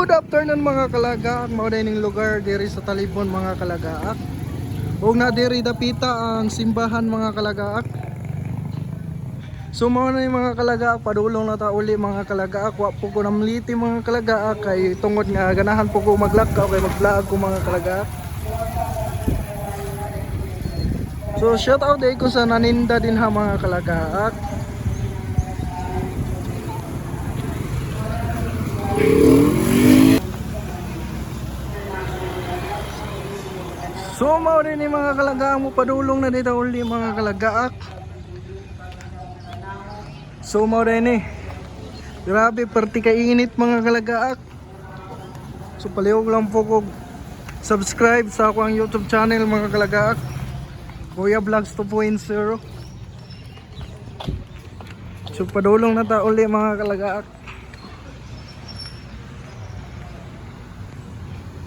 Good afternoon mga kalagaak, mao dining lugar diri sa Talibon mga kalagaak. Ug na diri dapita ang simbahan mga kalagaak. So mao na yung mga kalagaak, padulong na ta uli mga kalagaak. Wa po ko namliti mga kalagaak kay tungod nga ganahan po ko maglakaw kay mag-vlog ko mga kalagaak. So shout out day ko sa naninda din ha mga kalagaak. So mao din ni mga kalagaak, mo padulong na dito uli mga kalagaak. So mao din ni. Grabe perti ka init mga kalagaak. So palihog lang po ko subscribe sa akong YouTube channel mga kalagaak. Kuya Vlogs 2.0. So padulong na ta uli mga kalagaak.